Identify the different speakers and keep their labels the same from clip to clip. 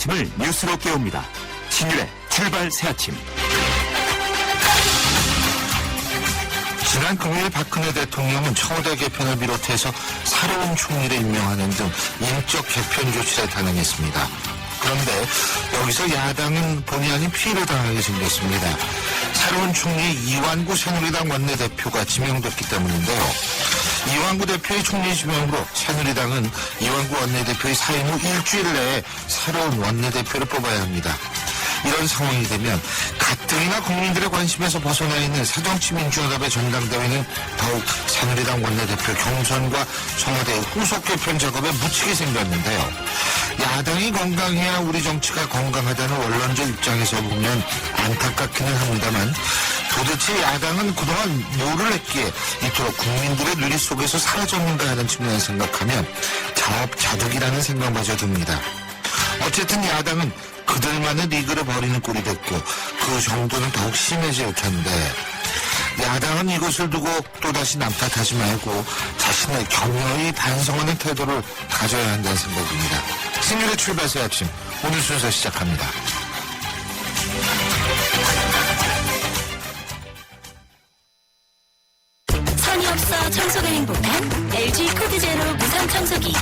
Speaker 1: 아침을 뉴스로 깨웁니다. 신율의 출발 새 아침.
Speaker 2: 지난 금요일 박근혜 대통령은 청와대 개편을 비롯해서 새로운 총리를 임명하는 등 인적 개편 조치를 단행했습니다. 그런데 여기서 야당은 본의 아닌 피해를 당하게 생겼습니다. 새로운 총리 이완구 새누리당 원내대표가 지명됐기 때문인데요. 이완구 대표의 총리 지명으로 새누리당은 이완구 원내대표의 사임 후 일주일 내에 새로운 원내대표를 뽑아야 합니다. 이런 상황이 되면 가뜩이나 국민들의 관심에서 벗어나 있는 새정치민주연합의 전당대회는 더욱 새누리당 원내대표 경선과 청와대의 후속 개편 작업에 묻히게 생겼는데요. 야당이 건강해야 우리 정치가 건강하다는 원론적 입장에서 보면 안타깝기는 합니다만 도대체 야당은 그동안 뭐를 했기에 이토록 국민들의 눈리 속에서 사라졌는가 하는 측면을 생각하면 자업자득이라는 생각마저 듭니다. 어쨌든 야당은 그들만의 리그를 벌이는 꼴이 됐고 그 정도는 더욱 심해질 텐데 야당은 이것을 두고 또다시 남 탓하지 말고 자신의 격려히 반성하는 태도를 가져야 한다는 생각입니다. 신율의 출발새 아침 오늘 순서 시작합니다.
Speaker 3: 선이 없어 청소가 행복한 LG 코드 제로 무선 청소기.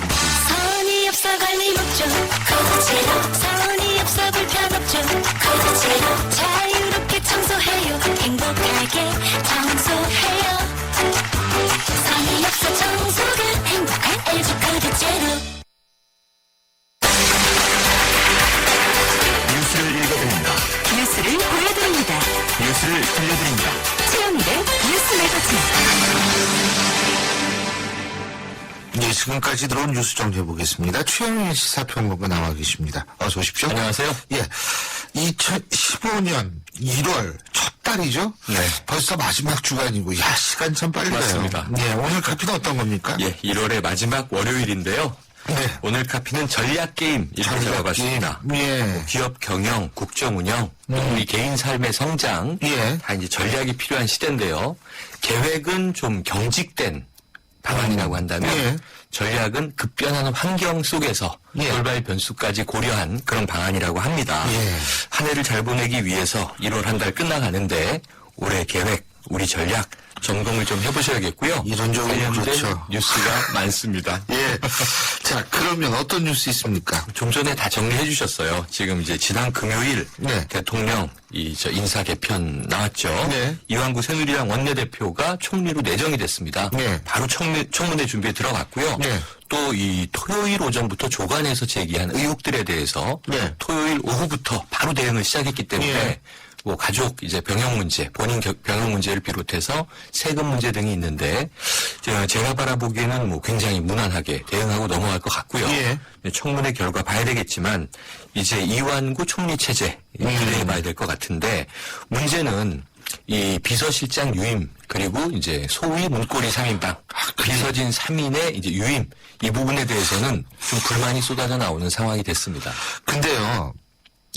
Speaker 3: 선이 없어 관리 목적 코드 제로. 선이 없어 불편 없죠 코드 제로. 자유롭게 청소해요 행복하게 청소해요. 선이 없어 청소가 행복한 LG 코드 제로.
Speaker 1: 뉴스를 읽어드립니다.
Speaker 3: 뉴스를 보여드립니다.
Speaker 1: 뉴스를 들려드립니다.
Speaker 3: 최영일의 뉴스 매거진.
Speaker 2: 네, 지금까지 들어온 뉴스 정리해보겠습니다. 최영일 시사평론가 나와 계십니다. 어서 오십시오.
Speaker 1: 안녕하세요.
Speaker 2: 예, 2015년 1월 첫 달이죠?
Speaker 1: 네.
Speaker 2: 벌써 마지막 주간이고, 야, 시간 참 빨리 가요.
Speaker 1: 맞습니다.
Speaker 2: 네, 오늘 카피는 어떤 겁니까?
Speaker 1: 예, 1월의 마지막 월요일인데요.
Speaker 2: 네.
Speaker 1: 오늘 카피는 전략게임 이렇게 잡아봤습니다.
Speaker 2: 예.
Speaker 1: 기업 경영, 국정 운영, 또 우리 개인 삶의 성장,
Speaker 2: 예.
Speaker 1: 다 이제 전략이 필요한 시대인데요. 계획은 좀 경직된 방안이라고 한다면
Speaker 2: 예.
Speaker 1: 전략은 급변하는 환경 속에서
Speaker 2: 예.
Speaker 1: 돌발 변수까지 고려한 그런 방안이라고 합니다.
Speaker 2: 예.
Speaker 1: 한 해를 잘 보내기 위해서 1월 한 달 끝나가는데 올해 계획, 우리 전략 점검을 좀 해보셔야겠고요.
Speaker 2: 이론적으로
Speaker 1: 관련된
Speaker 2: 그렇죠.
Speaker 1: 뉴스가 많습니다.
Speaker 2: 예. 자, 그러면 어떤 뉴스 있습니까?
Speaker 1: 좀 전에 다 정리해 주셨어요. 지금 이제 지난 금요일
Speaker 2: 네.
Speaker 1: 대통령 인사 개편 나왔죠.
Speaker 2: 네.
Speaker 1: 이완구 새누리당 원내대표가 총리로 내정이 됐습니다.
Speaker 2: 네.
Speaker 1: 바로 청문회 준비에 들어갔고요.
Speaker 2: 네.
Speaker 1: 또 이 토요일 오전부터 조간에서 제기한 의혹들에 대해서
Speaker 2: 네.
Speaker 1: 토요일 오후부터 바로 대응을 시작했기 때문에
Speaker 2: 네.
Speaker 1: 뭐 가족 이제 병역 문제, 본인 병역 문제를 비롯해서 세금 문제 등이 있는데 제가 바라보기에는 뭐 굉장히 무난하게 대응하고 넘어갈 것 같고요.
Speaker 2: 예.
Speaker 1: 청문회 결과 봐야 되겠지만 이제 이완구 총리 체제 기대해봐야 될 것 같은데 문제는 이 비서실장 유임 그리고 이제 소위 문고리 3인방 비서진 3인의 이제 유임 이 부분에 대해서는 좀 불만이 쏟아져 나오는 상황이 됐습니다.
Speaker 2: 근데요,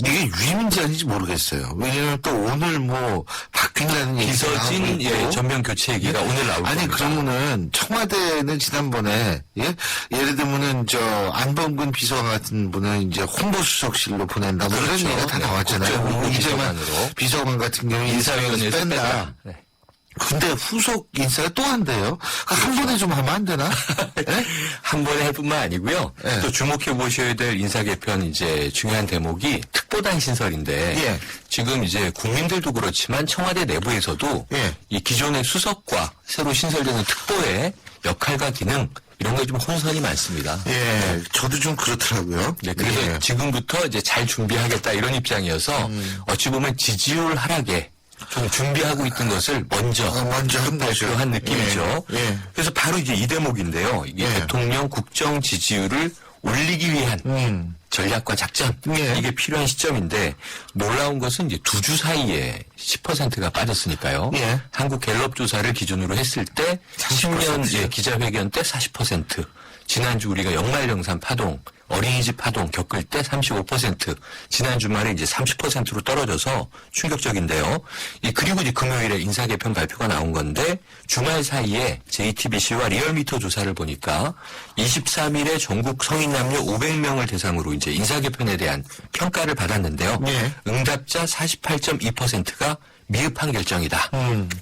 Speaker 2: 이게 유임인지 아닌지 모르겠어요. 왜냐면 또 오늘 뭐 바뀐다는 얘기가
Speaker 1: 비서진
Speaker 2: 나오고
Speaker 1: 예,
Speaker 2: 있고.
Speaker 1: 전면 교체 얘기가 오늘 나올
Speaker 2: 아니,
Speaker 1: 겁니다.
Speaker 2: 그러면은 청와대는 지난번에 예를 들면은 안범근 비서관 같은 분은 이제 홍보수석실로 보낸다 뭐
Speaker 1: 그렇죠.
Speaker 2: 이런 얘기가 다
Speaker 1: 네,
Speaker 2: 나왔잖아요.
Speaker 1: 국정홍보
Speaker 2: 이재만
Speaker 1: 비서관으로.
Speaker 2: 비서관 같은 경우에 인사위원회에서 뺀다.
Speaker 1: 네.
Speaker 2: 근데 후속 인사가 또 한대요. 한 번에 좀 하면 안 되나? 예?
Speaker 1: 한 번에 할 뿐만 아니고요.
Speaker 2: 예.
Speaker 1: 또 주목해 보셔야 될 인사 개편 이제 중요한 대목이 특보단 신설인데
Speaker 2: 예.
Speaker 1: 지금 이제 국민들도 그렇지만 청와대 내부에서도
Speaker 2: 예.
Speaker 1: 이 기존의 수석과 새로 신설되는 특보의 역할과 기능 이런 게 좀 혼선이 많습니다.
Speaker 2: 예, 저도 좀 그렇더라고요.
Speaker 1: 네, 그래서
Speaker 2: 예.
Speaker 1: 지금부터 이제 잘 준비하겠다 이런 입장이어서 어찌 보면 지지율 하락에 좀 준비하고 있던 것을 먼저
Speaker 2: 한 거죠.
Speaker 1: 발표한 느낌이죠.
Speaker 2: 예, 예.
Speaker 1: 그래서 바로 이제 이 대목인데요. 이게
Speaker 2: 예.
Speaker 1: 대통령 국정 지지율을 올리기 위한 전략과 작전
Speaker 2: 예.
Speaker 1: 이게 필요한 시점인데 놀라운 것은 이제 두 주 사이에 10%가 빠졌으니까요.
Speaker 2: 예.
Speaker 1: 한국 갤럽 조사를 기준으로 했을 때 10년 예, 기자회견 때 40%, 지난주 우리가 연말정산 파동, 어린이집 파동 겪을 때 35%, 지난 주말에 이제 30%로 떨어져서 충격적인데요. 그리고 이제 금요일에 인사 개편 발표가 나온 건데 주말 사이에 JTBC와 리얼미터 조사를 보니까 23일에 전국 성인 남녀 500명을 대상으로 이제 인사 개편에 대한 평가를 받았는데요.
Speaker 2: 예.
Speaker 1: 응답자 48.2%가 미흡한 결정이다.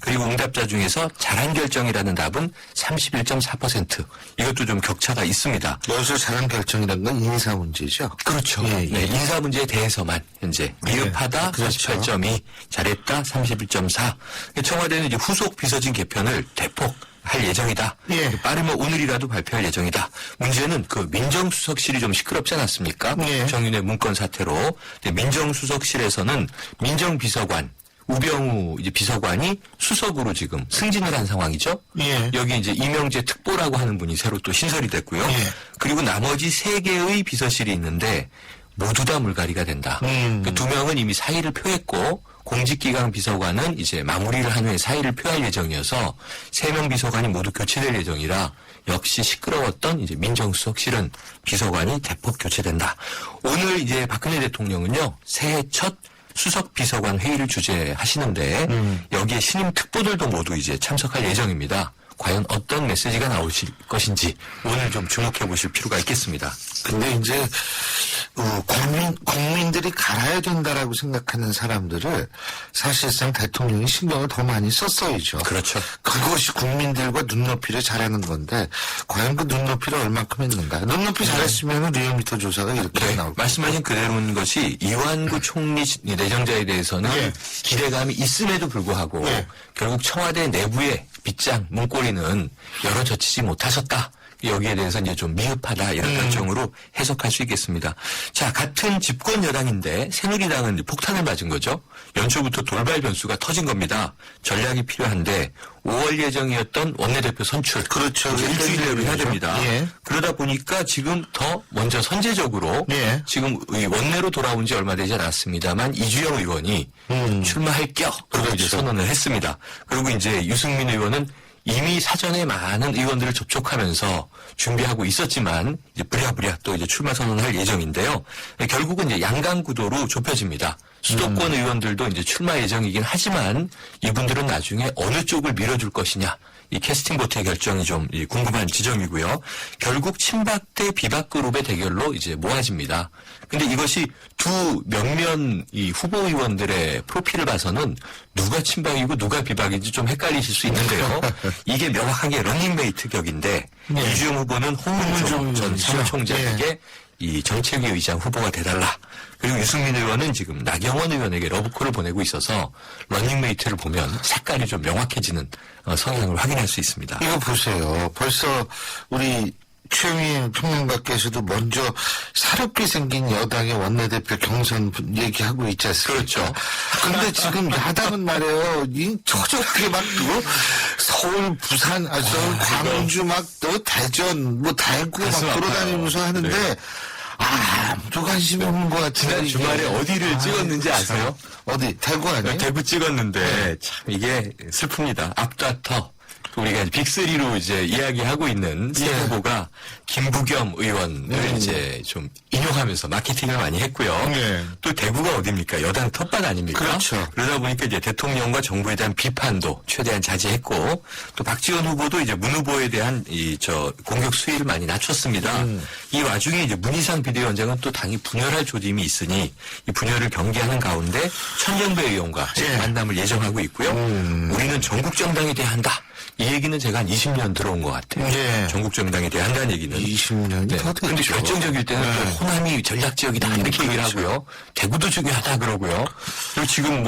Speaker 1: 그리고 응답자 중에서 잘한 결정이라는 답은 31.4%. 이것도 좀 격차가 있습니다.
Speaker 2: 여기서 잘한 결정이라는 건 인사 문제죠.
Speaker 1: 그렇죠.
Speaker 2: 예, 예.
Speaker 1: 네, 인사 문제에 대해서만 현재 미흡하다
Speaker 2: 그렇죠.
Speaker 1: 48.2, 잘했다 31.4. 청와대는 이제 후속 비서진 개편을 대폭 할 예정이다.
Speaker 2: 예.
Speaker 1: 빠르면 오늘이라도 발표할 예정이다. 문제는 그 민정수석실이 좀 시끄럽지 않았습니까?
Speaker 2: 예.
Speaker 1: 정윤의 문건 사태로. 민정수석실에서는 민정비서관 우병우 이제 비서관이 수석으로 지금 승진을 한 상황이죠.
Speaker 2: 예.
Speaker 1: 여기 이제 이명재 특보라고 하는 분이 새로 또 신설이 됐고요.
Speaker 2: 예.
Speaker 1: 그리고 나머지 3개의 비서실이 있는데 모두 다 물갈이가 된다. 그 2명은 이미 사의를 표했고 공직기강 비서관은 이제 마무리를 한 후에 사의를 표할 예정이어서 3명 비서관이 모두 교체될 예정이라 역시 시끄러웠던 이제 민정수석실은 비서관이 대폭 교체된다. 오늘 이제 박근혜 대통령은요 새해 첫 수석 비서관 회의를 주재하시는데 여기에 신임 특보들도 모두 이제 참석할 예정입니다. 과연 어떤 메시지가 나오실 것인지 오늘 좀 주목해 보실 필요가 있겠습니다.
Speaker 2: 근데 이제 국민들이 갈아야 된다라고 생각하는 사람들을 사실상 대통령이 신경을 더 많이 썼어야죠.
Speaker 1: 그렇죠.
Speaker 2: 그것이 국민들과 눈높이를 잘하는 건데 과연 그 눈높이를 얼만큼 했는가. 눈높이 잘했으면 리얼미터 조사가 이렇게
Speaker 1: 네,
Speaker 2: 나올
Speaker 1: 말씀하신 그대로인 것이 이완구 총리 내정자에 대해서는
Speaker 2: 예.
Speaker 1: 기대감이 있음에도 불구하고
Speaker 2: 예.
Speaker 1: 결국 청와대 내부의 빗장, 문고리는 열어 젖히지 못하셨다. 여기에 대해서 이제 좀 미흡하다 이런 결정으로 해석할 수 있겠습니다. 자, 같은 집권 여당인데 새누리당은 이제 폭탄을 맞은 거죠. 연초부터 돌발 변수가 터진 겁니다. 전략이 필요한데 5월 예정이었던 원내대표 선출.
Speaker 2: 그렇죠.
Speaker 1: 이제 일주일 내로 해야 됩니다.
Speaker 2: 예.
Speaker 1: 그러다 보니까 지금 더 먼저 선제적으로
Speaker 2: 예.
Speaker 1: 지금 이 원내로 돌아온 지 얼마 되지 않았습니다만 이주영 의원이 출마할 겨 그리고 이제
Speaker 2: 그렇죠.
Speaker 1: 선언을 했습니다. 그리고 이제 유승민 의원은 이미 사전에 많은 의원들을 접촉하면서 준비하고 있었지만 이제 부랴부랴 또 이제 출마 선언을 할 예정인데요. 결국은 이제 양강 구도로 좁혀집니다. 수도권 의원들도 이제 출마 예정이긴 하지만 이분들은 나중에 어느 쪽을 밀어줄 것이냐. 이 캐스팅 보트의 결정이 좀 궁금한 지점이고요. 결국 친박 대 비박 그룹의 대결로 이제 모아집니다. 근데 이것이 두 면면 이 후보 의원들의 프로필을 봐서는 누가 친박이고 누가 비박인지 좀 헷갈리실 수 있는데요. 이게 명확하게 러닝메이트 격인데
Speaker 2: 네.
Speaker 1: 이주영 후보는 홍문종 전 사무총장에게 이 정책위 의장 후보가 돼달라. 그리고 유승민 의원은 지금 나경원 의원에게 러브콜을 보내고 있어서 러닝메이트를 보면 색깔이 좀 명확해지는 성향을 확인할 수 있습니다.
Speaker 2: 이거 보세요. 벌써 우리 최영희 평론가께서도 먼저 새롭게 생긴 여당의 원내대표 경선 얘기하고 있지 않습니까?
Speaker 1: 그렇죠.
Speaker 2: 근데 지금 야당은 말이에요. 이 초조하게 막 서울, 부산, 서울, 광주 막 또 대전, 뭐 대구 막
Speaker 1: 가슴 아파요.
Speaker 2: 돌아다니면서 하는데
Speaker 1: 네.
Speaker 2: 아무도 관심이 없는 것 같아요.
Speaker 1: 지난 주말에 어디를 찍었는지 아세요?
Speaker 2: 어디? 대구 아니에요?
Speaker 1: 대구 찍었는데 참 이게 슬픕니다. 앞다퉈 우리가 빅3로 이제 이야기하고 있는 세 후보가 김부겸 의원을 이제 좀 인용하면서 마케팅을 많이 했고요.
Speaker 2: 네.
Speaker 1: 또 대구가 어딥니까? 여당 텃밭 아닙니까?
Speaker 2: 그렇죠.
Speaker 1: 그러다 보니까 이제 대통령과 정부에 대한 비판도 최대한 자제했고 또 박지원 후보도 이제 문 후보에 대한 공격 수위를 많이 낮췄습니다. 이 와중에 이제 문희상 비대위원장은 또 당이 분열할 조짐이 있으니 이 분열을 경계하는 가운데 천정배 의원과
Speaker 2: 예.
Speaker 1: 만남을 예정하고 있고요. 우리는 전국 정당에 대해야 한다. 이 얘기는 제가 한 20년 들어온 것 같아요.
Speaker 2: 예.
Speaker 1: 전국 정당에 대해 한다는 얘기는.
Speaker 2: 20년이
Speaker 1: 네.
Speaker 2: 더 됐죠.
Speaker 1: 근데 결정적일 때는 또 호남이 전략지역이다 이렇게 얘기를 하고요. 대구도 중요하다 그러고요. 그리고 지금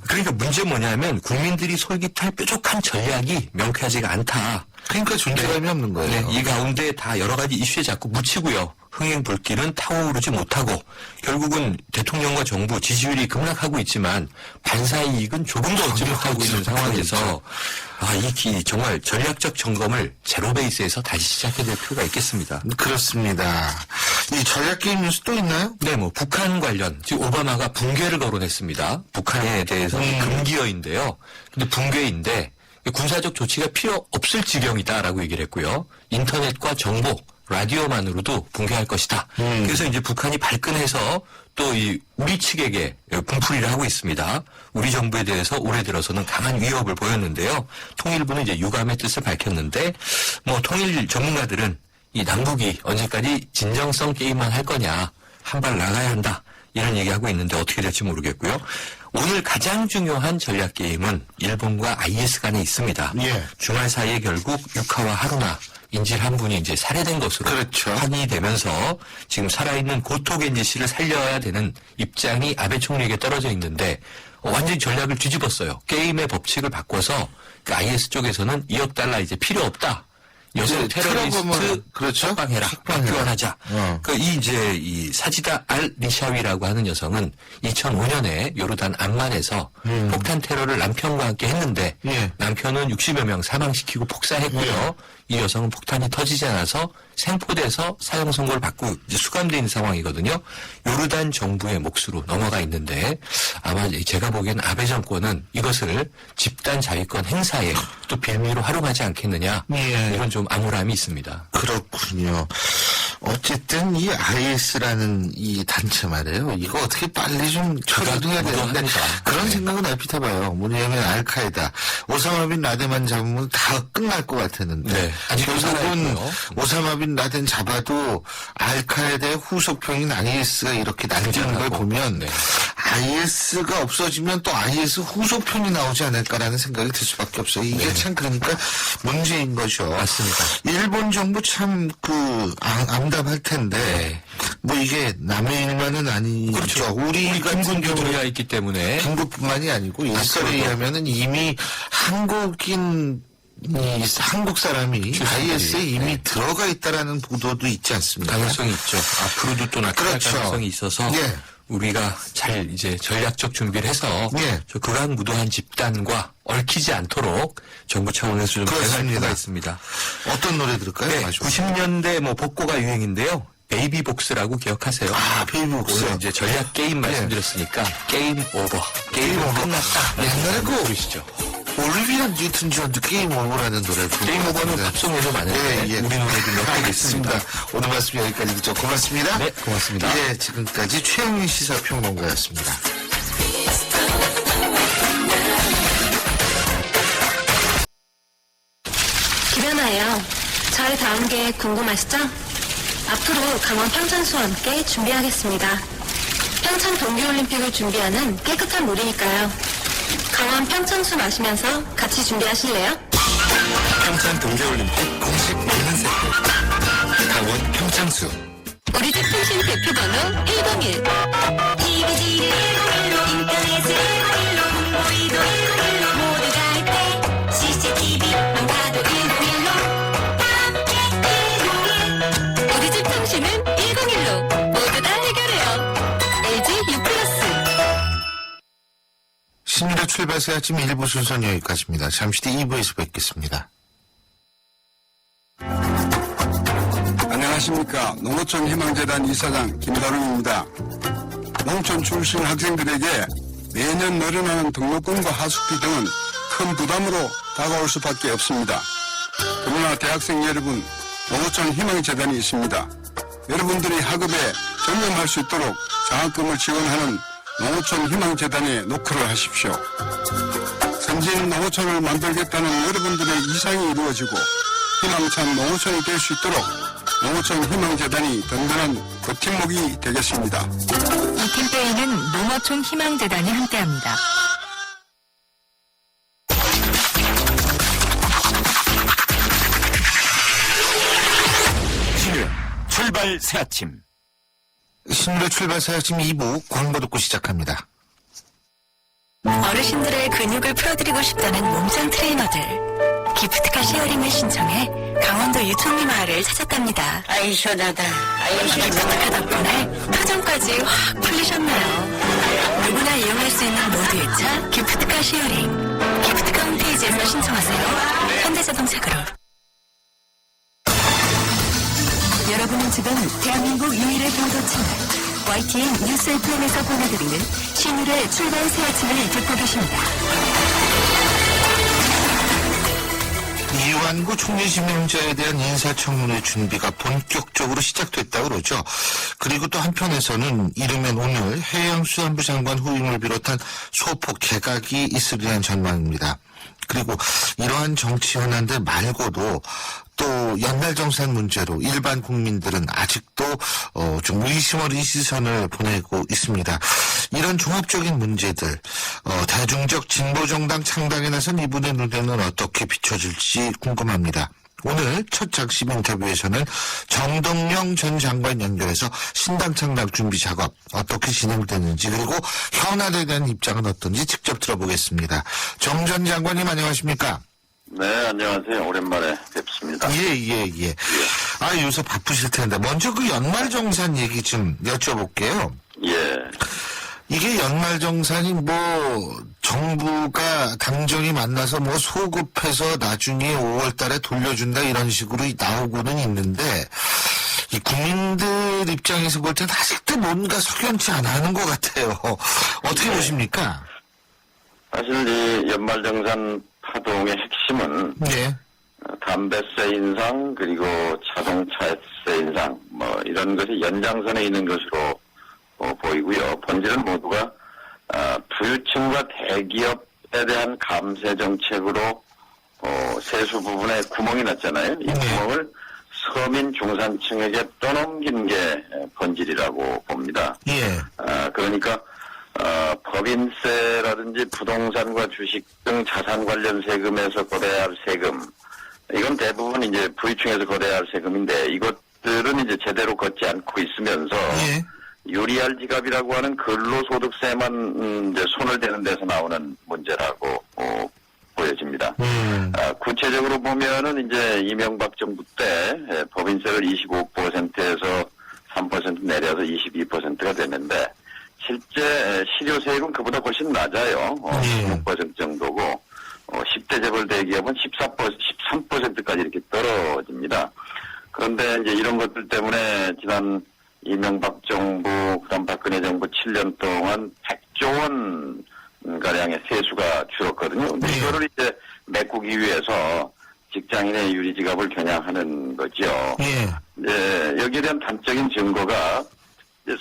Speaker 1: 그러니까 문제 뭐냐면 국민들이 솔깃할 뾰족한 전략이 명쾌하지가 않다.
Speaker 2: 그러니까 존재감이 없는 거예요.
Speaker 1: 네, 이 가운데 다 여러 가지 이슈에 자꾸 묻히고요. 흥행 불길은 타오르지 못하고 결국은 대통령과 정부 지지율이 급락하고 있지만 반사의 이익은 조금도 얻지 못하고 있는 상황에서 이 정말 전략적 점검을 제로 베이스에서 다시 시작해야 될 필요가 있겠습니다.
Speaker 2: 그렇습니다. 이 전략 게임 뉴스 또 있나요?
Speaker 1: 네, 뭐 북한 관련 지금 오바마가 붕괴를 거론했습니다. 북한에 대해서는 금기어인데요. 근데 붕괴인데 군사적 조치가 필요 없을 지경이다라고 얘기를 했고요. 인터넷과 정보, 라디오만으로도 붕괴할 것이다. 그래서 이제 북한이 발끈해서 또 이 우리 측에게 분풀이를 하고 있습니다. 우리 정부에 대해서 올해 들어서는 강한 위협을 보였는데요. 통일부는 이제 유감의 뜻을 밝혔는데 뭐 통일 전문가들은 이 남북이 언제까지 진정성 게임만 할 거냐, 한 발 나가야 한다, 이런 얘기하고 있는데 어떻게 될지 모르겠고요. 오늘 가장 중요한 전략 게임은 일본과 IS 간에 있습니다.
Speaker 2: 예.
Speaker 1: 주말 사이에 결국 유카와 하루나 인질 한 분이 이제 살해된 것으로
Speaker 2: 그렇죠.
Speaker 1: 확인이 되면서 지금 살아있는 고토겐지 씨를 살려야 되는 입장이 아베 총리에게 떨어져 있는데 완전히 전략을 뒤집었어요. 게임의 법칙을 바꿔서 그 IS 쪽에서는 2억 달러 이제 필요 없다. 여성
Speaker 2: 이제
Speaker 1: 테러리스트
Speaker 2: 테러범을, 그렇죠?
Speaker 1: 석방해라. 교환하자. 이 사지다 알 리샤위라고 하는 여성은 2005년에 요르단 암만에서 폭탄 테러를 남편과 함께 했는데
Speaker 2: 예.
Speaker 1: 남편은 60여 명 사망시키고 폭사했고요. 이 여성은 폭탄이 터지지 않아서 생포돼서 사형 선고를 받고 이제 수감돼 있는 상황이거든요. 요르단 정부의 몫으로 넘어가 있는데 아마 제가 보기엔 아베 정권은 이것을 집단 자위권 행사에 또 빌미로 활용하지 않겠느냐,
Speaker 2: 예.
Speaker 1: 이런 좀 암울함이 있습니다.
Speaker 2: 그렇군요. 어쨌든 이 IS라는 이 단체 말이에요. 이거 어떻게 빨리 좀 처리해야 되는데
Speaker 1: 무도합니다.
Speaker 2: 그런
Speaker 1: 네.
Speaker 2: 생각은 얼핏 해봐요. 뭐냐면 알카에다, 오사마 빈 라덴만 잡으면 다 끝날 것 같았는데
Speaker 1: 네. 아직도
Speaker 2: 결국은
Speaker 1: 살아있고요.
Speaker 2: 오사마 빈 라덴 잡아도 알카에다의 후속병인 IS가 이렇게 남기는 걸
Speaker 1: 하고.
Speaker 2: 보면
Speaker 1: 네.
Speaker 2: IS가 없어지면 또 IS 후속편이 나오지 않을까라는 생각이 들 수밖에 없어요. 이게 참 그러니까 문제인 거죠.
Speaker 1: 맞습니다.
Speaker 2: 일본 정부 참 암담할 텐데
Speaker 1: 네.
Speaker 2: 뭐 이게 남의 일만은 아니죠.
Speaker 1: 그렇죠.
Speaker 2: 우리 같은
Speaker 1: 김군도
Speaker 2: 경우에
Speaker 1: 들어야 있기 때문에
Speaker 2: 김구뿐만이 아니고 일설에 의하면은 이미 한국 사람이 IS에 이미
Speaker 1: 네.
Speaker 2: 들어가 있다라는 보도도 있지 않습니까?
Speaker 1: 가능성이 있죠. 앞으로도 또 나타날
Speaker 2: 그렇죠.
Speaker 1: 가능성이 있어서
Speaker 2: 예.
Speaker 1: 우리가 잘 이제 전략적 준비를 해서
Speaker 2: 예.
Speaker 1: 저 극악무도한 집단과 얽히지 않도록 정부 차원에서 좀 대응할
Speaker 2: 그렇습니다.
Speaker 1: 필요가 있습니다.
Speaker 2: 어떤 노래 들을까요?
Speaker 1: 네,
Speaker 2: 마지막으로.
Speaker 1: 90년대 뭐 복고가 유행인데요. 베이비복스라고 기억하세요?
Speaker 2: 베이비복스.
Speaker 1: 오늘 이제 전략 게임 말씀드렸으니까 게임 오버. 게임
Speaker 2: 오버.
Speaker 1: 끝났다.
Speaker 2: 옛날에 그
Speaker 1: 부르시죠.
Speaker 2: 올리비아 뉴튼 존도 게임 오버라는 노래를 부르고
Speaker 1: 게임 오버는
Speaker 2: 있습니다.
Speaker 1: 팝송에도 많은데
Speaker 2: 예, 예.
Speaker 1: 우리 노래도 몇 개
Speaker 2: 알겠습니다.
Speaker 1: 있습니다.
Speaker 2: 오늘 말씀 여기까지 듣죠. 고맙습니다.
Speaker 1: 네, 고맙습니다.
Speaker 2: 예, 지금까지 최영민 시사평론가였습니다.
Speaker 3: 김연아예요. 저의 다음 계획 궁금하시죠? 앞으로 강원 평창수와 함께 준비하겠습니다. 평창 동계올림픽을 준비하는 깨끗한 물이니까요. 강원 평창수 마시면서 같이 준비하실래요?
Speaker 1: 평창 동계올림픽 공식 먹는 세트. 강원 평창수.
Speaker 3: 우리 집 통신 대표번호 101. TVG 101로 인터넷을 101로 홍보이도 101로 모두가 할 때 CCTV 망가도 101로 함께 101. 우리 집 통신은 101로 모두 다 해결해요. LG U+.
Speaker 2: 신일의 출발새 아침 1부 순서는 여기까지입니다. 잠시 뒤 2부에서 뵙겠습니다.
Speaker 4: 안녕하십니까. 농어촌 희망재단 이사장 김다롱입니다. 농촌 출신 학생들에게 매년 늘어나는 등록금과 하숙비 등은 큰 부담으로 다가올 수밖에 없습니다. 그러나 대학생 여러분, 농어촌 희망재단이 있습니다. 여러분들이 학업에 전념할 수 있도록 장학금을 지원하는 농어촌 희망재단에 노크를 하십시오. 선진 농어촌을 만들겠다는 여러분들의 이상이 이루어지고 희망찬 농어촌이 될 수 있도록 농어촌 희망재단이 든든한 버팀목이 되겠습니다.
Speaker 5: 이 캠페인은 농어촌 희망재단이 함께합니다.
Speaker 6: 출발 새 아침.
Speaker 2: 신일의 출발새 아침 2부 광고 듣고 시작합니다.
Speaker 3: 어르신들의 근육을 풀어드리고 싶다는 몸짱 트레이너들. 기프트카 쉐어링을 신청해 강원도 유통리 마을을 찾았답니다.
Speaker 7: 아이 시원하다. 아이
Speaker 3: 기프트카 덕분에 표정까지 확 풀리셨나요? 누구나 이용할 수 있는 모두의 차 기프트카 쉐어링. 기프트카 홈페이지에서 신청하세요. 현대자동차 그룹. 여러분은 지금 대한민국 유일의
Speaker 5: 오늘의 보도 채널 YTN 뉴스 FM에서 보내드리는 신일의 출발 새 아침을 듣고 계십니다.
Speaker 2: 이완구 총리 지명자에 대한 인사청문회 준비가 본격적으로 시작됐다고 그러죠. 그리고 또 한편에서는 이르면 오늘 해양수산부 장관 후임을 비롯한 소폭 개각이 있으리란 전망입니다. 그리고 이러한 정치 현안들 말고도 또 연말정산 문제로 일반 국민들은 아직도 좀 의심 어린 시선을 보내고 있습니다. 이런 종합적인 문제들, 대중적 진보정당 창당에 나선 이분의 눈에는 어떻게 비춰질지 궁금합니다. 오늘 첫 작심 인터뷰에서는 정동영 전 장관 연결해서 신당 창당 준비 작업 어떻게 진행되는지 그리고 현안에 대한 입장은 어떤지 직접 들어보겠습니다. 정 전 장관님 안녕하십니까?
Speaker 7: 네, 안녕하세요. 오랜만에 뵙습니다.
Speaker 2: 예. 아, 요새 바쁘실 텐데 먼저 그 연말정산 얘기 좀 여쭤볼게요.
Speaker 7: 예.
Speaker 2: 이게 연말정산이 정부가 당정이 만나서 소급해서 나중에 5월 달에 돌려준다 이런 식으로 나오고는 있는데, 이 국민들 입장에서 볼 땐 아직도 뭔가 석연치 않아 하는 것 같아요. 어떻게 보십니까?
Speaker 7: 사실 이 연말정산 파동의 핵심은
Speaker 2: 네.
Speaker 7: 담배세 인상 그리고 자동차세 인상 이런 것이 연장선에 있는 것으로 보이고요. 본질은 모두가 부유층과 대기업에 대한 감세 정책으로 세수 부분에 구멍이 났잖아요. 이 구멍을 서민 중산층에게 떠넘긴 게 본질이라고 봅니다.
Speaker 2: 예.
Speaker 7: 그러니까 법인세라든지 부동산과 주식 등 자산 관련 세금에서 거둬야 할 세금, 이건 대부분 이제 부유층에서 거둬야 할 세금인데 이것들은 이제 제대로 걷지 않고 있으면서
Speaker 2: 예.
Speaker 7: 유리알 지갑이라고 하는 근로소득세만 이제 손을 대는 데서 나오는 문제라고 보여집니다. 구체적으로 보면은 이제 이명박 정부 때 법인세를 25%에서 3% 내려서 22%가 됐는데 실제 실효세액은 그보다 훨씬 낮아요. 16% 정도고 10대 재벌 대기업은 13%까지 이렇게 떨어집니다. 그런데 이제 이런 것들 때문에 지난 이명박 정부, 그다음 박근혜 정부 7년 동안 100조 원 가량의 세수가 줄었거든요. 근데 이거를 이제 메꾸기 위해서 직장인의 유리지갑을 겨냥하는 거죠. 예, 여기에 대한 단적인 증거가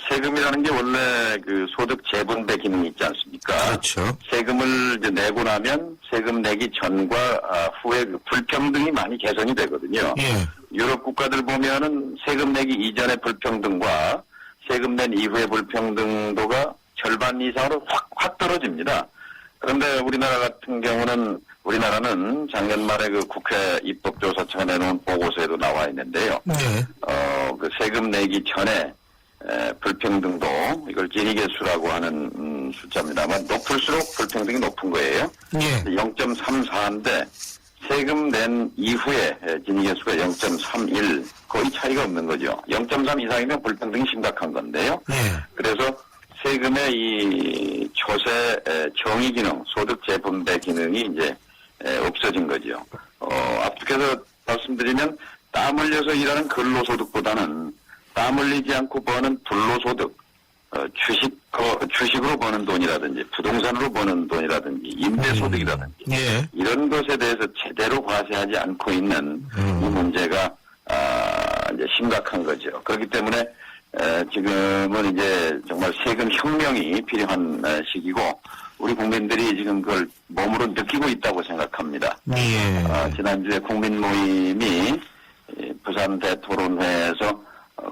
Speaker 7: 세금이라는 게 원래 그 소득 재분배 기능이 있지 않습니까?
Speaker 2: 그렇죠.
Speaker 7: 세금을 이제 내고 나면 세금 내기 전과 후에 그 불평등이 많이 개선이 되거든요.
Speaker 2: 예.
Speaker 7: 유럽 국가들 보면은 세금 내기 이전의 불평등과 세금 낸 이후의 불평등도가 절반 이상으로 확 떨어집니다. 그런데 우리나라 같은 경우는 우리나라는 작년 말에 그 국회 입법조사처가 내놓은 보고서에도 나와 있는데요.
Speaker 2: 네.
Speaker 7: 그 세금 내기 전에 불평등도, 이걸 지니계수라고 하는 숫자입니다만 높을수록 불평등이 높은 거예요.
Speaker 2: 예.
Speaker 7: 0.34인데 세금 낸 이후에 지니계수가 0.31, 거의 차이가 없는 거죠. 0.3 이상이면 불평등이 심각한 건데요.
Speaker 2: 예.
Speaker 7: 그래서 세금의 이 조세 정의 기능, 소득 재분배 기능이 이제 없어진 거죠. 앞서서 말씀드리면 땀 흘려서 일하는 근로소득보다는 땀 흘리지 않고 버는 불로소득, 주식으로 버는 돈이라든지 부동산으로 버는 돈이라든지 임대소득이라든지
Speaker 2: 예.
Speaker 7: 이런 것에 대해서 제대로 과세하지 않고 있는 이 문제가 이제 심각한 거죠. 그렇기 때문에 지금은 이제 정말 세금 혁명이 필요한 시기고 우리 국민들이 지금 그걸 몸으로 느끼고 있다고 생각합니다.
Speaker 2: 예.
Speaker 7: 지난주에 국민 모임이 부산 대토론회에서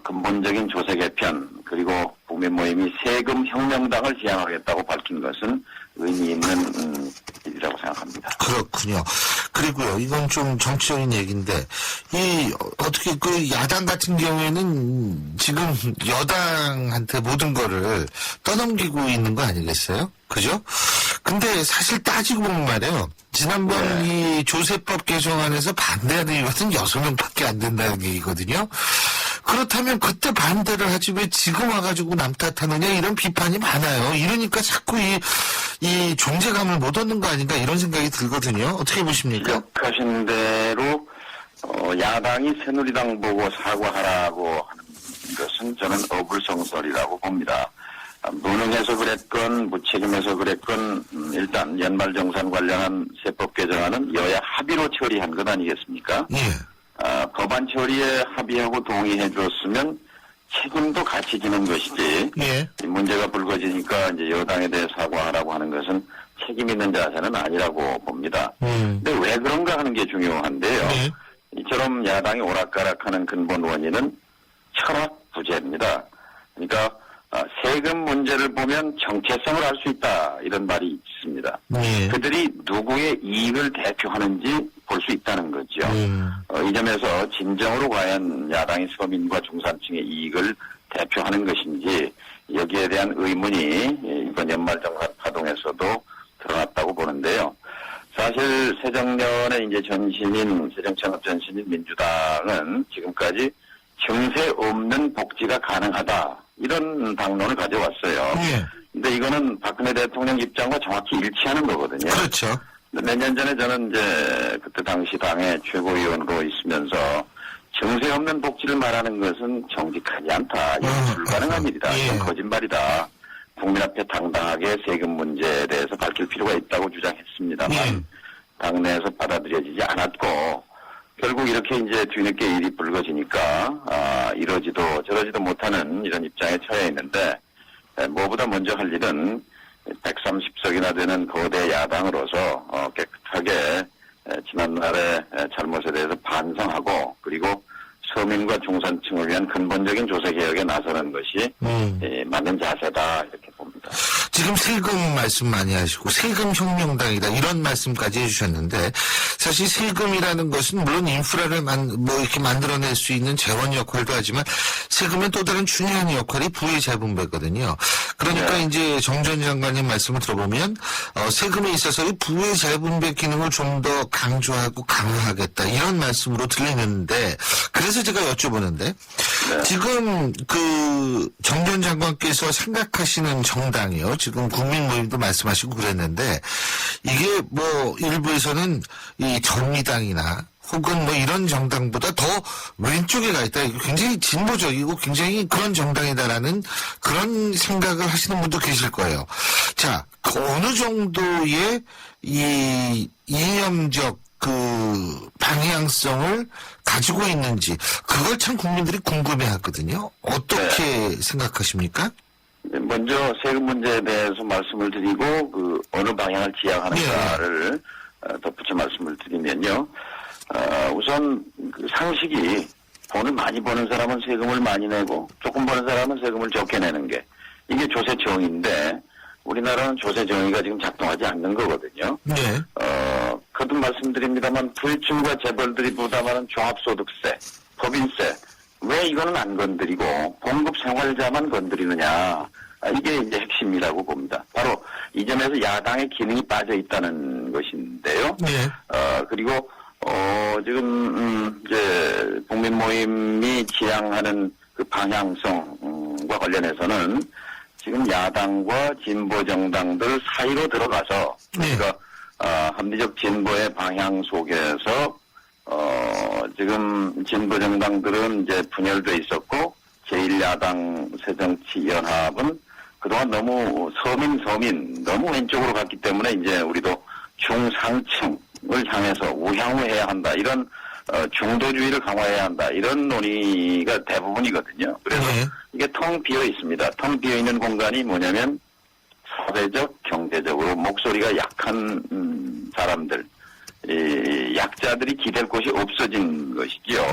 Speaker 7: 근본적인 조세 개편 그리고 국민 모임이 세금 혁명당을 지향하겠다고 밝힌 것은 의미 있는 일이라고 생각합니다.
Speaker 2: 그렇군요. 그리고요, 이건 좀 정치적인 얘기인데, 어떻게 야당 같은 경우에는 지금 여당한테 모든 거를 떠넘기고 있는 거 아니겠어요? 그죠? 근데 사실 따지고 보면 말이에요. 지난번 이 조세법 개정안에서 반대하는 이유는 6명밖에 안 된다는 얘기거든요. 그렇다면 그때 반대를 하지 왜 지금 와가지고 남 탓하느냐 이런 비판이 많아요. 이러니까 자꾸 이 존재감을 못 얻는 거 아닌가 이런 생각이 들거든요. 어떻게 보십니까?
Speaker 7: 지적하신 대로 야당이 새누리당 보고 사과하라고 하는 것은 저는 어불성설이라고 봅니다. 무능해서 그랬건 무책임해서 그랬건 일단 연말정산 관련한 세법 개정안은 여야 합의로 처리한 것 아니겠습니까?
Speaker 2: 예.
Speaker 7: 법안 처리에 합의하고 동의해 줬으면 책임도 같이 지는 것이지
Speaker 2: 예.
Speaker 7: 이 문제가 불거지니까 이제 여당에 대해 사과하라고 하는 것은 책임 있는 자세는 아니라고 봅니다. 근데 왜 그런가 하는 게 중요한데요.
Speaker 2: 예.
Speaker 7: 이처럼 야당이 오락가락하는 근본 원인은 철학 부재입니다. 그러니까 세금 문제를 보면 정체성을 알 수 있다 이런 말이 있습니다.
Speaker 2: 예.
Speaker 7: 그들이 누구의 이익을 대표하는지 볼 수 있다는 거죠. 이 점에서 진정으로 과연 야당이 서민과 중산층의 이익을 대표하는 것인지 여기에 대한 의문이 이번 연말정산 파동에서도 드러났다고 보는데요. 사실 새정년에 이제 새정창업 전신인 민주당은 지금까지 증세 없는 복지가 가능하다 이런 당론을 가져왔어요.
Speaker 2: 예.
Speaker 7: 근데 이거는 박근혜 대통령 입장과 정확히 일치하는 거거든요.
Speaker 2: 그렇죠.
Speaker 7: 몇 년 전에 저는 이제 그때 당시 당의 최고위원으로 있으면서 증세 없는 복지를 말하는 것은 정직하지 않다. 이건 불가능한 일이다. 이건 거짓말이다. 국민 앞에 당당하게 세금 문제에 대해서 밝힐 필요가 있다고 주장했습니다만 당내에서 받아들여지지 않았고 결국 이렇게 이제 뒤늦게 일이 불거지니까 이러지도 저러지도 못하는 이런 입장에 처해 있는데 무엇보다 먼저 할 일은 130석이나 되는 거대 야당으로서 깨끗하게 지난날의 잘못에 대해서 반성하고 그리고 서민과 중산층을 위한 근본적인 조세개혁에 나서는 것이 맞는 자세다 이렇게 봅니다.
Speaker 2: 지금 세금 말씀 많이 하시고 세금 혁명당이다 이런 말씀까지 해주셨는데 사실 세금이라는 것은 물론 인프라를 이렇게 만들어낼 수 있는 재원 역할도 하지만 세금의 또 다른 중요한 역할이 부의 재분배거든요. 그러니까
Speaker 7: 네.
Speaker 2: 이제 정 전 장관님 말씀을 들어보면 세금에 있어서 이 부의 재분배 기능을 좀 더 강조하고 강화하겠다 이런 말씀으로 들리는데 그래서 제가 여쭤보는데
Speaker 7: 네.
Speaker 2: 지금 정 전 장관께서 생각하시는 정당이요. 지금 국민모임도 말씀하시고 그랬는데 이게 일부에서는 이 정의당이나 혹은 이런 정당보다 더 왼쪽에 가 있다. 굉장히 진보적이고 굉장히 그런 정당이다라는 그런 생각을 하시는 분도 계실 거예요. 자, 어느 정도의 이 이념적 방향성을 가지고 있는지 그걸 참 국민들이 궁금해하거든요. 어떻게 생각하십니까?
Speaker 7: 먼저 세금 문제에 대해서 말씀을 드리고 어느 방향을 지향하는가를 덧붙여 말씀을 드리면요. 우선 상식이 돈을 많이 버는 사람은 세금을 많이 내고 조금 버는 사람은 세금을 적게 내는 게 이게 조세 정의인데 우리나라는 조세 정의가 지금 작동하지 않는 거거든요.
Speaker 2: 네.
Speaker 7: 거듭 말씀드립니다만 부유층과 재벌들이 부담하는 종합소득세, 법인세 왜 이거는 안 건드리고 봉급 생활자만 건드리느냐 이게 이제 핵심이라고 봅니다. 바로 이 점에서 야당의 기능이 빠져 있다는 것인데요.
Speaker 2: 네.
Speaker 7: 그리고 지금 이제 국민 모임이 지향하는 그 방향성과 관련해서는 지금 야당과 진보 정당들 사이로 들어가서 그러니까 합리적 진보의 방향 속에서 지금 진보 정당들은 이제 분열돼 있었고 제1야당 새정치연합은 그동안 너무 서민 너무 왼쪽으로 갔기 때문에 이제 우리도 중상층을 향해서 우향우해야 한다 이런 중도주의를 강화해야 한다 이런 논의가 대부분이거든요. 그래서 이게 텅 비어 있습니다. 텅 비어 있는 공간이 뭐냐면 사회적 경제적으로 목소리가 약한 사람들 이 약자들이 기댈 곳이 없어진 것이지요.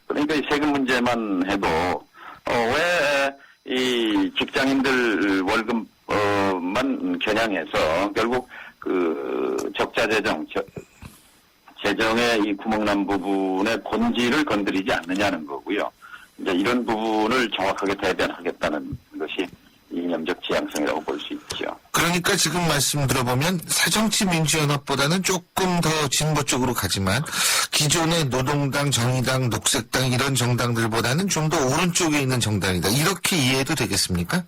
Speaker 7: 그러니까 이 세금 문제만 해도 왜 이 직장인들 월급만 겨냥해서 결국 적자 재정의 이 구멍난 부분의 본질을 건드리지 않느냐는 거고요. 이제 이런 부분을 정확하게 대변하겠다는 것이 이념적 지향성이라고 볼 수 있죠.
Speaker 2: 그러니까 지금 말씀 들어보면 새정치민주연합보다는 조금 더 진보 쪽으로 가지만 기존의 노동당, 정의당, 녹색당 이런 정당들보다는 좀 더 오른쪽에 있는 정당이다. 이렇게 이해해도 되겠습니까?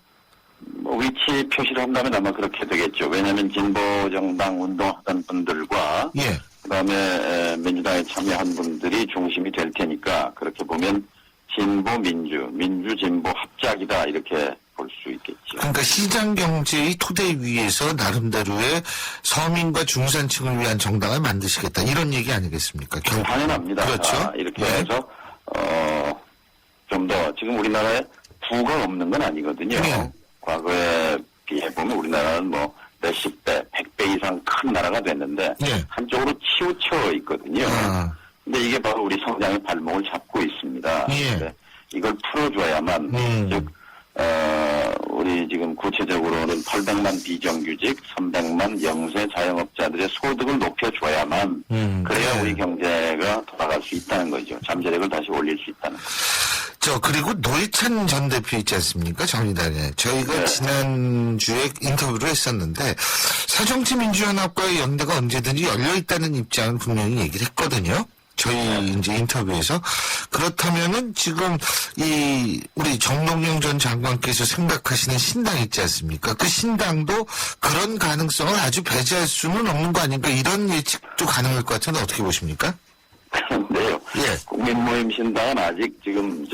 Speaker 7: 위치 표시를 한다면 아마 그렇게 되겠죠. 왜냐하면 진보 정당 운동하던 분들과 그다음에 민주당에 참여한 분들이 중심이 될 테니까 그렇게 보면 진보 민주, 민주 진보 합작이다 이렇게 볼 수 있겠죠.
Speaker 2: 그러니까 시장 경제의 토대 위에서 나름대로의 서민과 중산층을 위한 정당을 만드시겠다 이런 얘기 아니겠습니까?
Speaker 7: 당연합니다.
Speaker 2: 그렇죠.
Speaker 7: 이렇게
Speaker 2: 네.
Speaker 7: 해서 좀 더 지금 우리나라에 부가 없는 건 아니거든요.
Speaker 2: 네.
Speaker 7: 과거에 비해 보면 우리나라는 뭐 몇십 배, 100배 이상 큰 나라가 됐는데
Speaker 2: 네.
Speaker 7: 한쪽으로 치우쳐 있거든요.
Speaker 2: 아.
Speaker 7: 근데 이게 바로 우리 성장의 발목을 잡고 있습니다.
Speaker 2: 예.
Speaker 7: 근데 이걸 풀어줘야만 즉 우리 지금 구체적으로는 800만 비정규직, 300만 영세 자영업자들의 소득을 높여줘야만 그래야
Speaker 2: 네.
Speaker 7: 우리 경제가 돌아갈 수 있다는 거죠. 잠재력을 다시 올릴 수 있다는 거죠.
Speaker 2: 그리고 노회찬 전 대표 있지 않습니까? 정의당에. 저희가
Speaker 7: 네.
Speaker 2: 지난주에 인터뷰를 했었는데, 새정치민주연합과의 연대가 언제든지 열려있다는 입장은 분명히 얘기를 했거든요. 저희 이제 인터뷰에서. 그렇다면은 지금 우리 정동영 전 장관께서 생각하시는 신당 있지 않습니까? 그 신당도 그런 가능성을 아주 배제할 수는 없는 거 아닌가 이런 예측도 가능할 것 같은데 어떻게 보십니까?
Speaker 7: 그런데요.
Speaker 2: 예.
Speaker 7: 국민모임 신당은 아직 지금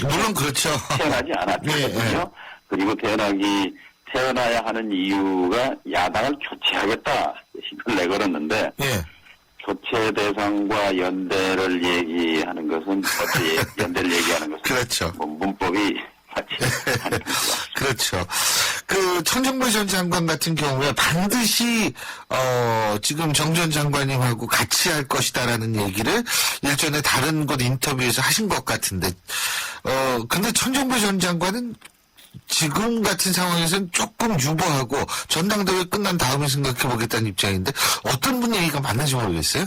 Speaker 2: 물론 그렇죠.
Speaker 7: 태어나지 않았거든요.
Speaker 2: 예.
Speaker 7: 그리고 태어나야 하는 이유가 야당을 교체하겠다 힘을 내걸었는데
Speaker 2: 예.
Speaker 7: 교체 대상과 연대를 얘기하는 것은 연대를 얘기하는 것은
Speaker 2: 그렇죠.
Speaker 7: 뭐 문법이 맞지 않는 것 같습니다.
Speaker 2: 그렇죠. 그 천정배 전 장관 같은 경우에 반드시 지금 정 전 장관님하고 같이 할 것이다라는 얘기를 일전에 다른 곳 인터뷰에서 하신 것 같은데 근데 천정배 전 장관은 지금 같은 상황에서는 조금 유보하고 전당대회 끝난 다음에 생각해보겠다는 입장인데 어떤 분 얘기가 맞는지 모르겠어요?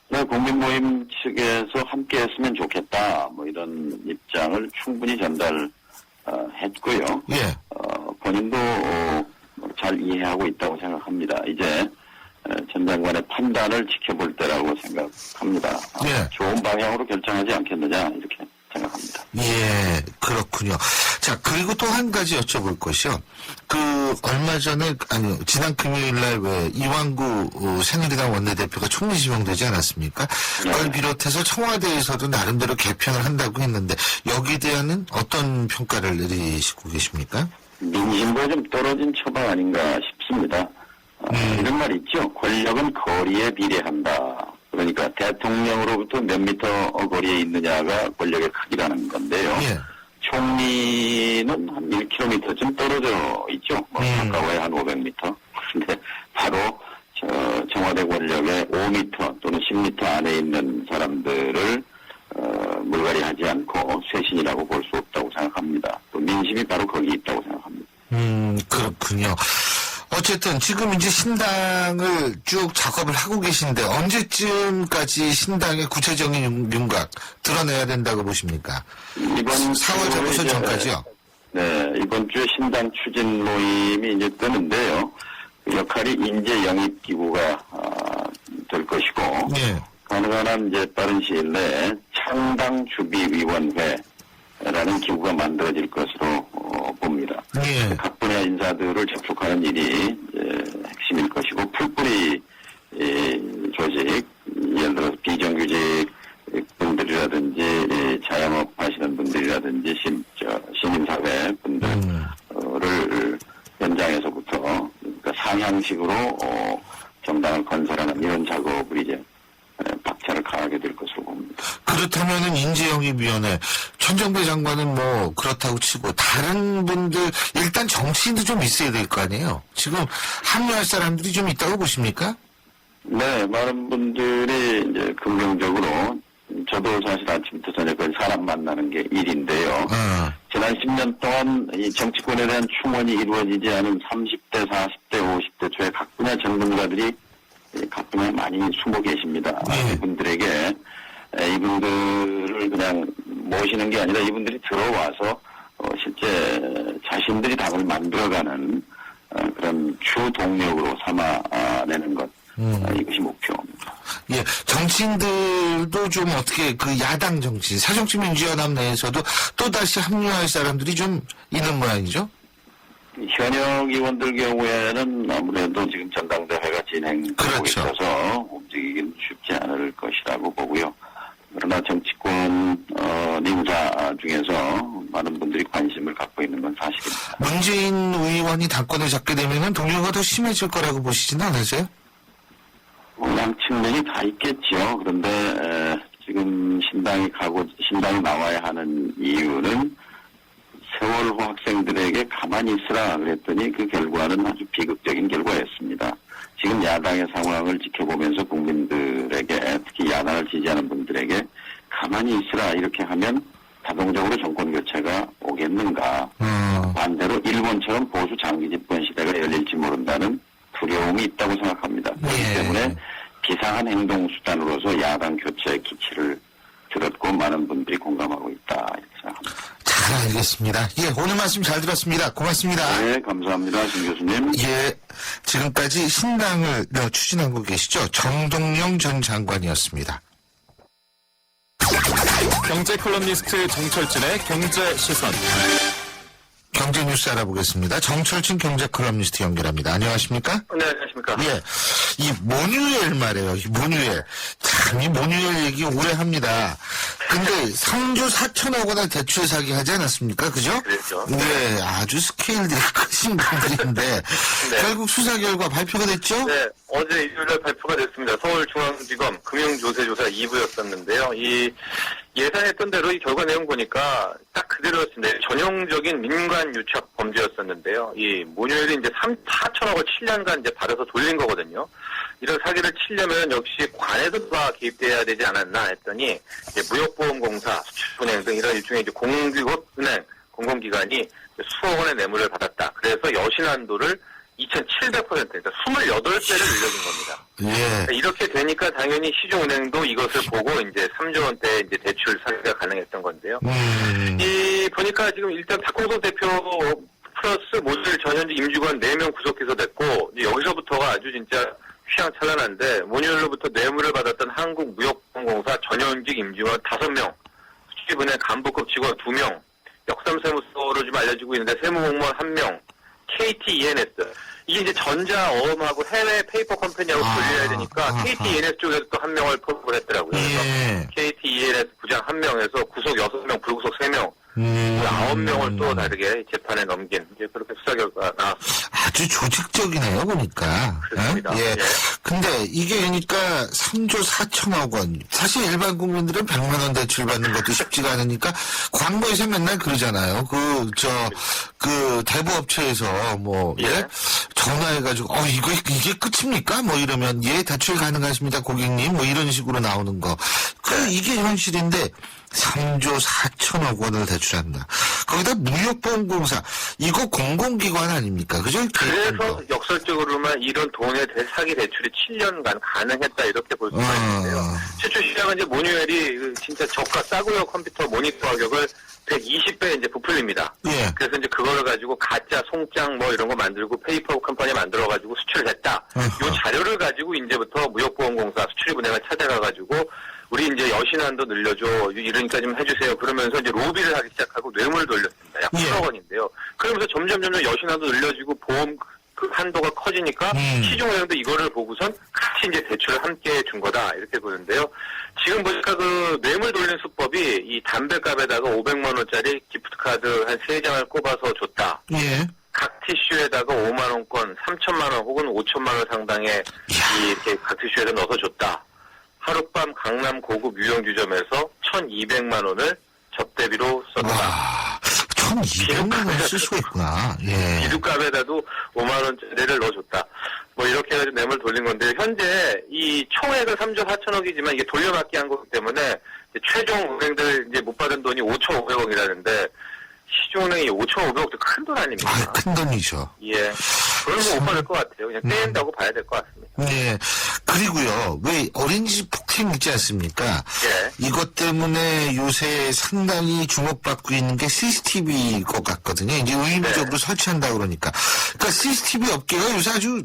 Speaker 7: 네, 국민모임 측에서 함께 했으면 좋겠다 뭐 이런 입장을 충분히 전달했고요.
Speaker 2: 예.
Speaker 7: 본인도 잘 이해하고 있다고 생각합니다. 이제 전 장관의 판단을 지켜볼 때라고 생각합니다.
Speaker 2: 예.
Speaker 7: 좋은 방향으로 결정하지 않겠느냐 이렇게 생각합니다.
Speaker 2: 예, 그렇군요. 자, 그리고 또 한 가지 여쭤볼 것이요. 얼마 전에, 지난 금요일 날 왜 이완구 새누리당 원내대표가 총리 지명되지 않았습니까? 그걸
Speaker 7: 네.
Speaker 2: 비롯해서 청와대에서도 나름대로 개편을 한다고 했는데, 여기에 대한 어떤 평가를 내리시고 계십니까?
Speaker 7: 민심보다 좀 떨어진 처방 아닌가 싶습니다. 이런 말 있죠. 권력은 거리에 비례한다. 그러니까 대통령으로부터 몇 미터 거리에 있느냐가 권력의 크기라는 건데요.
Speaker 2: 예.
Speaker 7: 총리는 한 1km쯤 떨어져 있죠. 가까워야 한 500m. 그런데 바로 청와대 권력의 5m 또는 10m 안에 있는 사람들을 물갈이하지 않고 쇄신이라고 볼 수 없다고 생각합니다. 또 민심이 바로 거기 있다고 생각합니다.
Speaker 2: 그렇군요. 어쨌든 지금 이제 신당을 쭉 작업을 하고 계신데 언제쯤까지 신당의 구체적인 윤곽 드러내야 된다고 보십니까?
Speaker 7: 이번
Speaker 2: 4월 재보선 전까지요?
Speaker 7: 네, 이번 주에 신당 추진 모임이 이제 뜨는데요. 그 역할이 인재 영입 기구가 될 것이고
Speaker 2: 예.
Speaker 7: 가능한 한 이제 빠른 시일 내에 창당 주비위원회라는 기구가 만들어질 것으로 봅니다.
Speaker 2: 예.
Speaker 7: 각 분야 인사들을 접촉하는 일이 핵심일 것이고 풀뿌리 조직, 예를 들어서 비정규직 분들이라든지 자영업 하시는 분들이라든지 시민사회 분들을 현장에서부터 그러니까 상향식으로 정당을 건설하는 이런 작업을 이제 박차를 가하게 될 것으로 봅니다.
Speaker 2: 그렇다면은 인재영입위원회 천정배 장관은 뭐 그렇다고 치고 다른 분들 일단 정치인도 좀 있어야 될 거 아니에요. 지금 합류할 사람들이 좀 있다고 보십니까?
Speaker 7: 네, 많은 분들이 이제 긍정적으로 저도 사실 아침부터 저녁까지 사람 만나는 게 일인데요. 지난 10년 동안 이 정치권에 대한 충원이 이루어지지 않은 30대, 40대, 50대 초의 각 분야 전문가들이 각 분야에 많이 숨어 계십니다. 이분들에게 이분들을 그냥 모시는 게 아니라 이분들이 들어와서 실제 자신들이 당을 만들어가는 그런 주 동력으로 삼아내는 것. 이것이 목표입니다.
Speaker 2: 예, 정치인들도 좀 어떻게 그 야당 정치인, 새정치민주연합 내에서도 또다시 합류할 사람들이 좀 있는 모양이죠?
Speaker 7: 현역 의원들 경우에는 아무래도 지금 전당대회가 진행되고
Speaker 2: 그렇죠.
Speaker 7: 있어서 움직이기는 쉽지 않을 것이라고 보고요. 그러나 정치권 중에서 많은 분들이 관심을 갖고 있는 건 사실입니다.
Speaker 2: 문재인 의원이 당권을 잡게 되면은 동요가 더 심해질 거라고 보시지는 않으세요?
Speaker 7: 양 측면이 다 있겠죠. 그런데 지금 신당이 나와야 하는 이유는 세월호 학생들에게 가만히 있으라 그랬더니 그 결과는 아주 비극적인 결과였습니다. 지금 야당의 상황을 지켜보면서 국민들에게, 특히 야당을 지지하는 분들에게 가만히 있으라 이렇게 하면 자동적으로 정권 교체가 오겠는가. 반대로 일본처럼 보수 장기 집권 시대가 열릴지 모른다는 두려움이 있다고 생각합니다. 그렇기
Speaker 2: 예.
Speaker 7: 때문에 비상한 행동 수단으로서 야당 교체의 기치를 들었고 많은 분들이 공감하고 있다 이렇게 생각합니다.
Speaker 2: 잘 알겠습니다. 예, 오늘 말씀 잘 들었습니다. 고맙습니다.
Speaker 7: 네, 감사합니다, 신 교수님.
Speaker 2: 예, 지금까지 신당을 추진하고 계시죠? 정동영 전 장관이었습니다.
Speaker 6: 경제 컬럼니스트 정철진의 경제 시선.
Speaker 2: 경제 뉴스 알아보겠습니다. 정철진 경제 컬럼니스트 연결합니다. 안녕하십니까?
Speaker 7: 네, 안녕하십니까.
Speaker 2: 예, 이 모뉴엘 말이에요. 이 모뉴엘. 참, 이 모뉴엘 얘기 오래 합니다. 근데 3조 4천억 원을 대출 사기 하지 않았습니까? 그죠?
Speaker 7: 그랬죠.
Speaker 2: 네, 아주 스케일들이 크신 분들인데 결국 수사 결과 발표가 됐죠?
Speaker 8: 네, 어제 일요일에 발표가 됐습니다. 서울중앙지검 금융조세조사 2부였었는데요. 이 예상했던 대로 이 결과 내용 보니까 딱 그대로였습니다. 전형적인 민관 유착 범죄였었는데요. 이 모뉴엘이 이제 4천억을 7년간 이제 받아서 돌린 거거든요. 이런 사기를 치려면 역시 관에서가 개입돼야 되지 않았나 했더니 이제 무역보험공사, 수출은행 등 이런 일종의 이제 공기업 은행, 공공기관이 수억 원의 뇌물을 받았다. 그래서 여신한도를 2,700%, 그러니까 28배를 늘려준 겁니다.
Speaker 2: 예.
Speaker 8: 이렇게 되니까 당연히 시중은행도 이것을 보고 이제 3조 원대 이제 대출 사기가 가능했던 건데요. 이 보니까 지금 일단 박홍석 대표 플러스 모듈 전현직 임직원 4명 구속 기소됐고 이제 여기서부터가 아주 진짜 휘황찬란한데 모듈로부터 뇌물을 받았던 한국무역보험공사 전현직 임직원 5명, 수출은행 간부급 직원 2명, 역삼세무서로 좀 알려지고 있는데 세무공무원 1명, KT-ENS. 이게 이제 전자어음하고 해외 페이퍼 컴퍼니하고 분리해야 되니까 KT-ENS 쪽에서 또 1명을 포섭을 했더라고요. 그래서
Speaker 2: 예.
Speaker 8: KT-ENS 부장 1명에서 구속 6명, 불구속 3명, 9명을 또 다르게 재판에 넘긴 이제 그렇게 수사 결과가 나왔습니다.
Speaker 2: 아주 조직적이네요, 보니까.
Speaker 8: 그렇습니다.
Speaker 2: 예.
Speaker 8: 예.
Speaker 2: 근데 이게 그러니까 3조 4천억 원. 사실 일반 국민들은 100만 원 대출 받는 것도 쉽지가 않으니까 광고에서 맨날 그러잖아요. 그 대부업체에서 뭐, 예? 전화해가지고, 이게 끝입니까? 뭐 이러면, 예, 대출 가능하십니다, 고객님. 뭐 이런 식으로 나오는 거. 이게 현실인데, 3조 4천억 원을 대출한다. 거기다 무역보험공사. 이거 공공기관 아닙니까? 그죠?
Speaker 8: 그래서 역설적으로만 이런 돈의 사기 대출이 7년간 가능했다 이렇게 볼 수가 있는데요. 최초 시작은 이제 모뉴엘이 진짜 저가 싸구려 컴퓨터 모니터 가격을 120배 이제 부풀립니다.
Speaker 2: 예.
Speaker 8: 그래서 이제 그거를 가지고 가짜 송장 뭐 이런 거 만들고 페이퍼 컴퍼니 만들어가지고 수출을 했다. 이 자료를 가지고 이제부터 무역보험공사 수출입은행을 찾아가가지고 우리 이제 여신한도 늘려줘. 이러니까 좀 해주세요. 그러면서 이제 로비를 하기 시작하고 뇌물을 돌렸습니다. 약 8억 원인데요. 그러면서 점점 여신한도 늘려지고 보험 그 한도가 커지니까 시중은행도 이거를 보고선 같이 이제 대출을 함께 준 거다. 이렇게 보는데요. 지금 보니까 그 뇌물 돌리는 수법이 이 담배값에다가 500만 원짜리 기프트카드 한 3장을 꼽아서 줬다.
Speaker 2: 예.
Speaker 8: 각 티슈에다가 5만 원권, 3천만 원 혹은 5천만 원 상당의 이렇게 각 티슈에다 넣어서 줬다. 하룻밤 강남 고급 유형주점에서 1,200만 원을 접대비로 썼다.
Speaker 2: 와, 1,200만 원 쓸 수가 있구나. 예.
Speaker 8: 기름값에다도 5만 원짜리를 넣어줬다. 뭐 이렇게 해가지고 뇌물 돌린 건데 현재 이 총액은 3조 4천억이지만 이게 돌려막기 한 거기 때문에 이제 최종 은행들 이제 못 받은 돈이 5,500억이라는데 시중은행이 5,500억도 큰 돈 아닙니까?
Speaker 2: 큰 돈이죠.
Speaker 8: 예. 그걸 뭐 못 받을 것 같아요. 그냥 떼낸다고 봐야 될 것 같습니다.
Speaker 2: 예. 그리고요, 왜 어린이집 폭행 있지 않습니까?
Speaker 8: 예.
Speaker 2: 이것 때문에 요새 상당히 주목받고 있는 게 CCTV일 것 같거든요. 이제 의무적으로 설치한다 그러니까. 그러니까 CCTV 업계가 요새 아주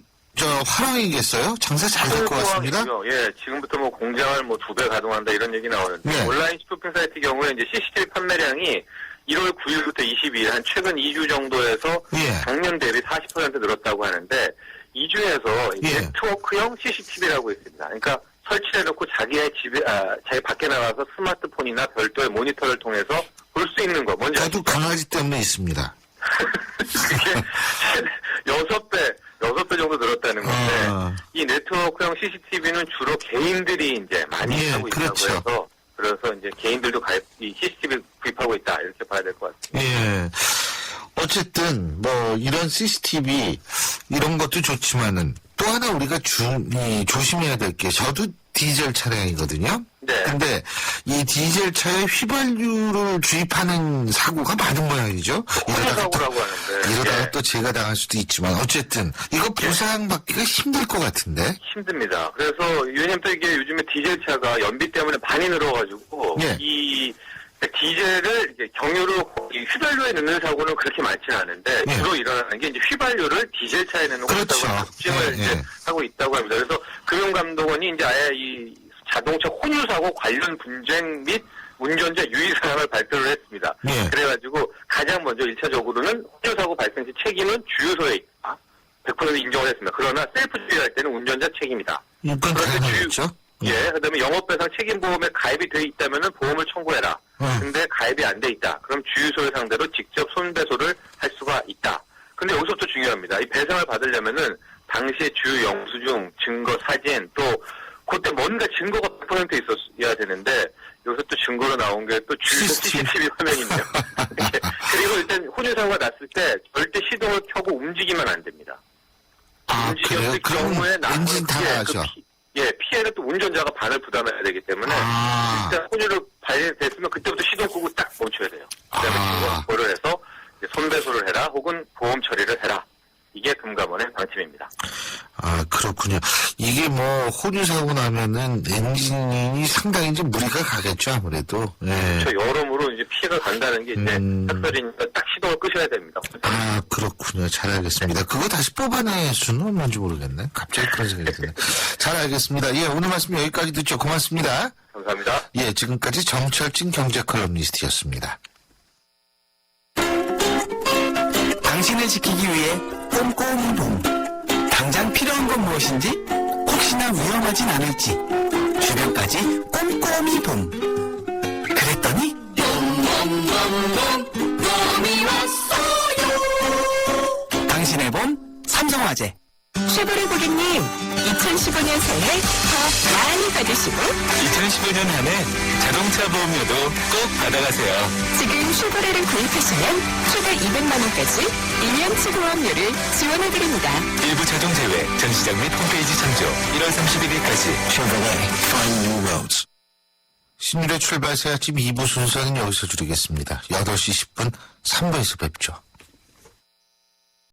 Speaker 2: 화랑이겠어요? 장사 잘 될 것 같습니다.
Speaker 8: 예, 지금부터 뭐 공장을 뭐 2배 가동한다 이런 얘기 나오는데
Speaker 2: 네.
Speaker 8: 온라인 쇼핑 사이트 경우에 이제 CCTV 판매량이 1월 9일부터 22일 한 최근 2주 정도에서
Speaker 2: 예.
Speaker 8: 작년 대비 40% 늘었다고 하는데 이 중에서
Speaker 2: 예.
Speaker 8: 네트워크형 CCTV라고 있습니다. 그러니까 설치해놓고 자기 밖에 나가서 스마트폰이나 별도의 모니터를 통해서 볼 수 있는 거 뭔지
Speaker 2: 저도 강아지 때문에 있습니다.
Speaker 8: 그게 6배 정도 늘었다는 건데,
Speaker 2: 아.
Speaker 8: 이 네트워크형 CCTV는 주로 개인들이 이제 많이
Speaker 2: 예,
Speaker 8: 하고 있다고
Speaker 2: 그렇죠.
Speaker 8: 해서, 그래서 이제 개인들도 이 CCTV 구입하고 있다, 이렇게 봐야 될 것 같습니다.
Speaker 2: 예. 어쨌든, 뭐, 이런 CCTV, 이런 것도 좋지만은, 또 하나 우리가 조심해야 될 게, 저도 디젤 차량이거든요.
Speaker 8: 네.
Speaker 2: 근데, 이 디젤 차에 휘발유를 주입하는 사고가 많은 모양이죠.
Speaker 8: 사고라고 하는데.
Speaker 2: 이러다가
Speaker 8: 예.
Speaker 2: 또 제가 당할 수도 있지만, 어쨌든, 이거 보상받기가 힘들 것 같은데.
Speaker 8: 힘듭니다. 그래서, 왜냐면 또 이게 요즘에 디젤 차가 연비 때문에 많이 늘어가지고,
Speaker 2: 예.
Speaker 8: 이 디젤을 이제 경유로 이 휘발유에 넣는 사고는 그렇게 많지는 않은데,
Speaker 2: 예.
Speaker 8: 주로 일어나는 게 이제 휘발유를 디젤 차에 넣는
Speaker 2: 그렇죠.
Speaker 8: 사고가 급증을
Speaker 2: 예,
Speaker 8: 이제
Speaker 2: 예.
Speaker 8: 하고 있다고 합니다. 그래서 금융감독원이 이제 아예 이 자동차 혼유사고 관련 분쟁 및 운전자 유의사항을 발표를 했습니다.
Speaker 2: 예.
Speaker 8: 그래가지고 가장 먼저 1차적으로는 혼유사고 발생 시 책임은 주유소에 있다. 100% 인정을 했습니다. 그러나 셀프 주유할 때는 운전자 책임이다.
Speaker 2: 이건
Speaker 8: 그런데
Speaker 2: 당연하겠죠.
Speaker 8: 예, 그다음에 영업배상 책임보험에 가입이 돼 있다면은 보험을 청구해라. 근데 가입이 안 돼 있다. 그럼 주유소를 상대로 직접 손배소를 할 수가 있다. 근데 여기서 또 중요합니다. 이 배상을 받으려면은 당시의 주유 영수증, 증거, 사진, 또 그때 뭔가 증거가 100% 있어야 되는데 여기서 또 증거로 나온 게 또 주유소 CCTV 화면이네요. 그리고 일단 혼유사고가 났을 때 절대 시동을 켜고 움직이면 안 됩니다.
Speaker 2: 아, 그래요?
Speaker 8: 움직였을
Speaker 2: 그럼
Speaker 8: 경우에
Speaker 2: 엔진 다 나가죠.
Speaker 8: 피해를 또 운전자가 반을 부담해야 되기 때문에
Speaker 2: 아.
Speaker 8: 일단 혼유를 발견됐으면 그때부터 시동 끄고 딱 멈춰야 돼요. 그다음에
Speaker 2: 아.
Speaker 8: 증거를 해서 이제 손배소를 해라 혹은 보험 처리를 해라. 이게 금감원의 방침입니다.
Speaker 2: 아, 그렇군요. 이게 뭐, 혼유사고 나면은 엔진이 상당히 이제 무리가 가겠죠, 아무래도. 예.
Speaker 8: 저 여러모로 이제 피해가 간다는 게 이제 특별히니까 딱 시동을 끄셔야 됩니다.
Speaker 2: 아, 그렇군요. 잘 알겠습니다. 그거 다시 뽑아낼 수는 없는지 모르겠네. 갑자기 그런 생각이 드네. 잘 알겠습니다. 예, 오늘 말씀 여기까지 듣죠. 고맙습니다.
Speaker 8: 감사합니다.
Speaker 2: 예, 지금까지 정철진 경제 컬럼니스트였습니다.
Speaker 9: 당신을 지키기 위해 꼼꼼히 봄. 당장 필요한 건 무엇인지, 혹시나 위험하진 않을지, 주변까지 꼼꼼히 봄. 그랬더니 봄이 왔어요. 당신의 봄 삼성화재.
Speaker 5: 쉐보레 고객님, 2015년 새해 더 많이 받으시고
Speaker 6: 2015년 한 해 자동차 보험료도 꼭 받아가세요.
Speaker 5: 지금 쉐보레를 구입하시면 최대 200만 원까지 2년치 보험료를 지원해드립니다.
Speaker 6: 일부 자동 제외, 전시장 및 홈페이지 참조 1월 31일까지.
Speaker 2: Chevrolet, find new roads. 신율의 출발 새 아침 2부 순서는 여기서 줄이겠습니다. 8시 10분 3부에서 뵙죠.